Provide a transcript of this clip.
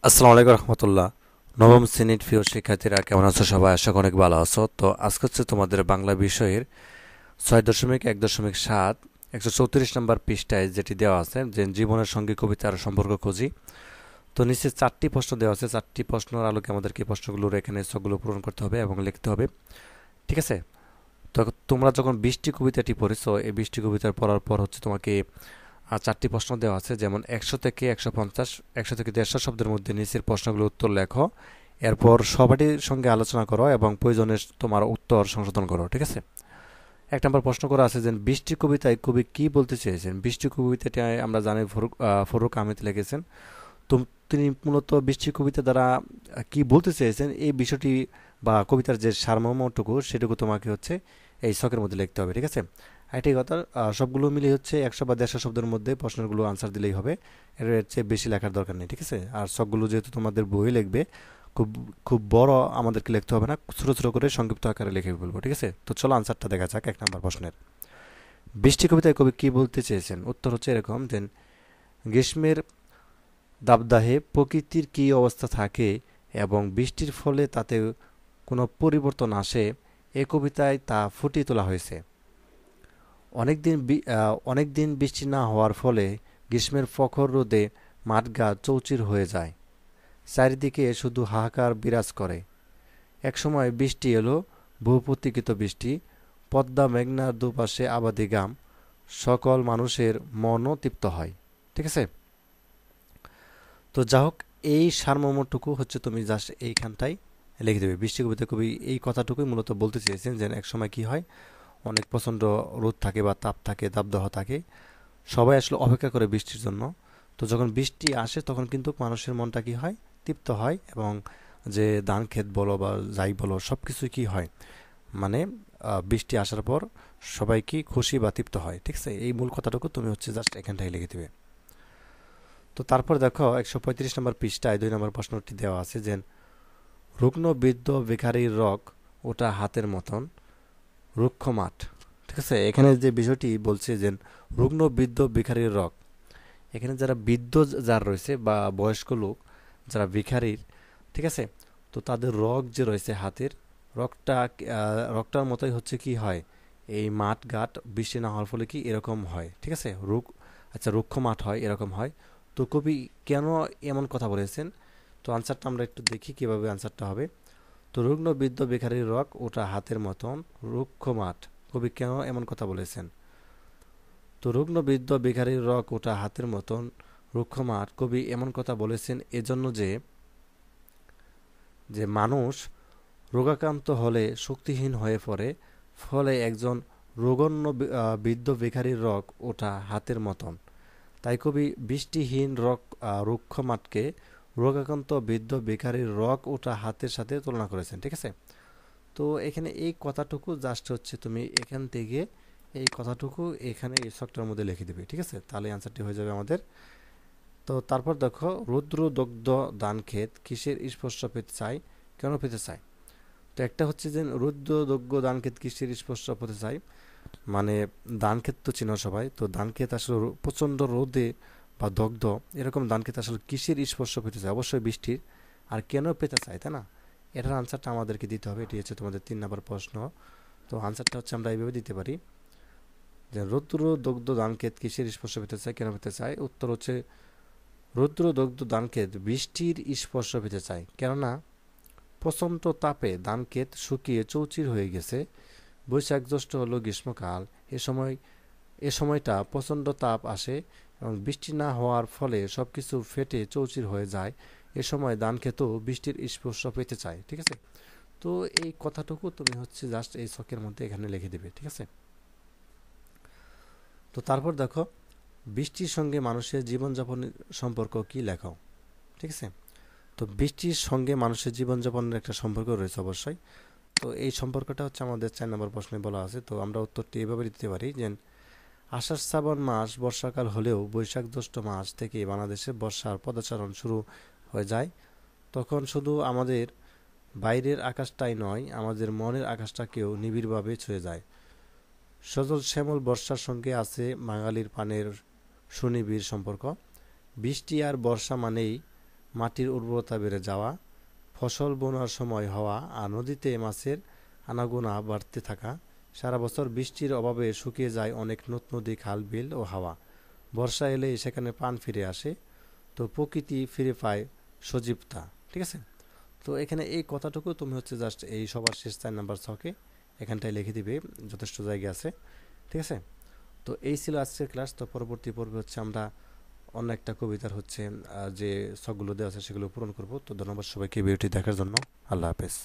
আসসালামু আলাইকুম রহমতুল্লাহ। নবম শ্রেণীর প্রিয় শিক্ষার্থীরা কেমন আছো? সবাই আশা করি অনেক ভালো আছো। তো আজকে হচ্ছে তোমাদের বাংলা বিষয়ের 6.1.7 134 নম্বর পৃষ্ঠায় যেটি দেওয়া আছে যে জীবনের সঙ্গে কবিতার সম্পর্ক খুঁজি। তো নিচে 4টি প্রশ্ন দেওয়া আছে, 4টি প্রশ্নের আলোকে আমাদেরকে এই প্রশ্নগুলোর এখানে সবগুলো পূরণ করতে হবে এবং লিখতে হবে। ঠিক আছে? তো তোমরা যখন 20টি কবিতাটি পড়েছো, এই 20টি কবিতার পড়ার পর হচ্ছে তোমাকে 4টি প্রশ্ন দেওয়া আছে, যেমন 100 থেকে 150, 100 থেকে 150 শব্দের মধ্যে নিচের প্রশ্নগুলোর উত্তর লেখো। এরপর সবাটির সঙ্গে আলোচনা করো এবং প্রয়োজনে তোমার উত্তর সংশোধন করো। ঠিক আছে? 1 নম্বর প্রশ্ন করা আছে যে 20টি কবিতায় কবি কি বলতে চেয়েছেন। 20টি কবিতাটি আমরা জানি ফরুক আহমেদ লিখেছেন। তো তিনি মূলত 20টি কবিতা দ্বারা কি বলতে চেয়েছেন এই বিষয়টি বা কবিতার যে সারমর্মটুকু সেটুকু তোমাকে হচ্ছে এই ছকের মধ্যে লিখতে হবে। ঠিক আছে? আরেকটি কথা, সবগুলো মিলিয়ে হচ্ছে 100 বা 150 শব্দের মধ্যে প্রশ্নগুলো আনসার দিলেই হবে। এর চেয়ে বেশি লেখার দরকার নেই। ঠিক আছে? আর সবগুলো যেহেতু তোমাদের বই লিখবে, খুব খুব বড় আমাদেরকে লিখতে হবে না, ছোট ছোট করে সংক্ষিপ্ত আকারে লিখে বলবো। ঠিক আছে? তো চলো আনসারটা দেখা যাক 1 নম্বর প্রশ্নের। 20টি কবিতায় কবি কি বলতে চেয়েছেন? উত্তর হচ্ছে এরকম যে গ্রীষ্মের দাবদাহে প্রকৃতির কী অবস্থা থাকে এবং বৃষ্টির ফলে তাতে কোনো পরিবর্তন আসে, এ কবিতায় তা ফুটিয়ে তোলা হয়েছে। অনেকদিন বৃষ্টি না হওয়ার ফলে গ্রীষ্মের প্রখর রোদে মাঠঘাট চৌচির হয়ে যায়। চারিদিকে শুধু হাহাকার বিরাজ করে। একসময় বৃষ্টি এলো, বহুপ্রতীক্ষিত বৃষ্টি। পদ্মা মেঘনার দুপাশে আবাদি গ্রাম, সকল মানুষের মনও তৃপ্ত হয়। ঠিক আছে? তো যা হোক, এই সারমর্মটুকু হচ্ছে তুমি জাস্ট এইখানটাই লিখে দেবে। বৃষ্টি কবিতা কবি এই কথাটুকুই মূলত বলতে চেয়েছেন যে এক সময় কি হয়, অনেক প্রচণ্ড রোদ থাকে বা তাপ থাকে, দাবদাহ থাকে, সবাই আসলে অপেক্ষা করে বৃষ্টির জন্য। তো যখন বৃষ্টি আসে তখন কিন্তু মানুষের মনটা কি হয়, তৃপ্ত হয়। এবং যে ধান ক্ষেত বলো বা যাই বলো সব কিছুই কি হয়, মানে বৃষ্টি আসার পর সবাই কি খুশি বা তৃপ্ত হয়। ঠিক আছে? এই মূল কথাটুকু তুমি হচ্ছে জাস্ট এখানটাই লিখে দেবে। তো তারপর দেখো 135 নম্বর পৃষ্ঠায় 2 নম্বর প্রশ্নটি দেওয়া আছে যে রুগ্ন বৃদ্ধ ভিখারির রগ ওটা হাতের মতন রুক্ষ মাঠ। ঠিক আছে? এখানে যে বিষয়টি বলছে যে রুগ্ন বৃদ্ধ ভিখারির রগ, এখানে যারা বৃদ্ধ যারা রয়েছে বা বয়স্ক লোক যারা ভিখারির, ঠিক আছে, তো তাদের রগ যে রয়েছে হাতের রগটার মতোই হচ্ছে কি হয়, এই মাঠ ঘাট বৃষ্টি না হওয়ার ফলে কি এরকম হয়। ঠিক আছে? আচ্ছা, রুক্ষ মাঠ হয়, এরকম হয়। তো কবি কেন এমন কথা বলেছেন? তো আনসারটা আমরা একটু দেখি কিভাবে আনসারটা হবে। তো রুগ্ন বৃদ্ধ ভিখারির রগ ওটা হাতের মতন রুক্ষ মাঠ, কবি কেন এমন কথা বলেছেন? তো রুগ্ন বৃদ্ধ ভিখারির রগ ওটা হাতের মতন রুক্ষ মাঠ, কবি এমন কথা বলেছেন এজন্য যে যে মানুষ রোগাক্রান্ত হলে শক্তিহীন হয়ে পড়ে, ফলে একজন বৃদ্ধ ভিখারির রগ ওঠা হাতের মতন। তাই কবি বৃষ্টিহীন রুক্ষ মাঠকে রোগাক্রান্ত বৃদ্ধ ভিখারির রগ ওঠা হাতের সাথে তুলনা করেছেন। ঠিক আছে? তো এখানে এই কথাটুকু জাস্ট হচ্ছে তুমি এখান থেকে এই কথাটুকু এখানে এই ছকটার মধ্যে লিখে দিবে। ঠিক আছে? তাহলে অ্যান্সারটি হয়ে যাবে আমাদের। তো তারপর দেখো, রৌদ্র দগ্ধ ধান ক্ষেত কিসের স্পর্শ পেতে চায়, কেন পেতে চায়? তো একটা হচ্ছে যে রৌদ্র দগ্ধ ধান ক্ষেত কিসের স্পর্শ পেতে চায়, মানে ধান ক্ষেত তো চিনো সবাই। তো ধান ক্ষেত আসলে প্রচণ্ড রোদে বা দগ্ধ, এরকম ধান ক্ষেত আসলে কিসের স্পর্শ পেতে চায়? অবশ্যই বৃষ্টির। আর কেন পেতে চায়, তাই না? এটার আনসারটা আমাদেরকে দিতে হবে। এটি হচ্ছে তোমাদের 3 নম্বর প্রশ্ন। তো আনসারটা হচ্ছে আমরা এইভাবে দিতে পারি যে রৌদ্র দগ্ধ ধান ক্ষেত কিসের স্পর্শ পেতে চায়, কেন পেতে চায়? উত্তর হচ্ছে রৌদ্র দগ্ধ ধান ক্ষেত বৃষ্টির স্পর্শ পেতে চায়। কেননা প্রচণ্ড তাপে ধান ক্ষেত শুকিয়ে চৌচির হয়ে গেছে। বৈশাখ জ্যৈষ্ঠ হলো গ্রীষ্মকাল। এ সময় এ সময়টা প্রচণ্ড তাপ আসে এবং বৃষ্টি না হওয়ার ফলে সব কিছু ফেটে চৌচির হয়ে যায়। এ সময় ধান ক্ষেতও বৃষ্টির স্পর্শ পেতে চায়। ঠিক আছে? তো এই কথাটুকু তুমি হচ্ছে জাস্ট এই ছকের মধ্যে এখানে লিখে দিবে। ঠিক আছে? তো তারপর দেখো, বৃষ্টির সঙ্গে মানুষের জীবনযাপনের সম্পর্ক কি লেখাও। ঠিক আছে? তো বৃষ্টির সঙ্গে মানুষের জীবনযাপনের একটা সম্পর্ক রয়েছে অবশ্যই। তো এই সম্পর্কটা হচ্ছে আমাদের 4 নম্বর প্রশ্নে বলা আছে। তো আমরা উত্তরটি এভাবে দিতে পারি যে আষাঢ় শ্রাবণ মাস বর্ষাকাল হলেও বৈশাখ জ্যৈষ্ঠ মাস থেকে বাংলাদেশে বর্ষার পদাচরণ শুরু হয়ে যায়। তখন শুধু আমাদের বাইরের আকাশটাই নয়, আমাদের মনের আকাশটাকেও নিবিড়ভাবে ছুঁয়ে যায়। সজল শ্যামল বর্ষার সঙ্গে আছে বাঙালির প্রাণের সুনিবিড় সম্পর্ক। বৃষ্টি আর বর্ষা মানেই মাটির উর্বরতা বেড়ে যাওয়া, ফসল বোনার সময় হওয়া আর নদীতে মাছের আনাগোনা বাড়তে থাকা, সারা বছর বৃষ্টির অভাবে শুকিয়ে যায় অনেক নদ নদী খাল বিল ও হাওয়া, বর্ষা এলে সেখানে প্রাণ ফিরে আসে, তো প্রকৃতি ফিরে পায় সজীবতা। ঠিক আছে? তো এখানে এই কথাটুকু তুমি হচ্ছে জাস্ট এই সবার শেষ 4 নাম্বার ছকে এখানটায় লিখে দিবে, যথেষ্ট জায়গা আছে। ঠিক আছে? তো এই ছিল আজকের ক্লাস। তো পরবর্তী পর্বে হচ্ছে আমরা অন্য একটা কবিতার হচ্ছে যে ছকগুলো দেওয়া আছে সেগুলো পূরণ করব। তো ধন্যবাদ সবাইকে ভিডিওটি দেখার জন্য। আল্লাহ হাফেজ।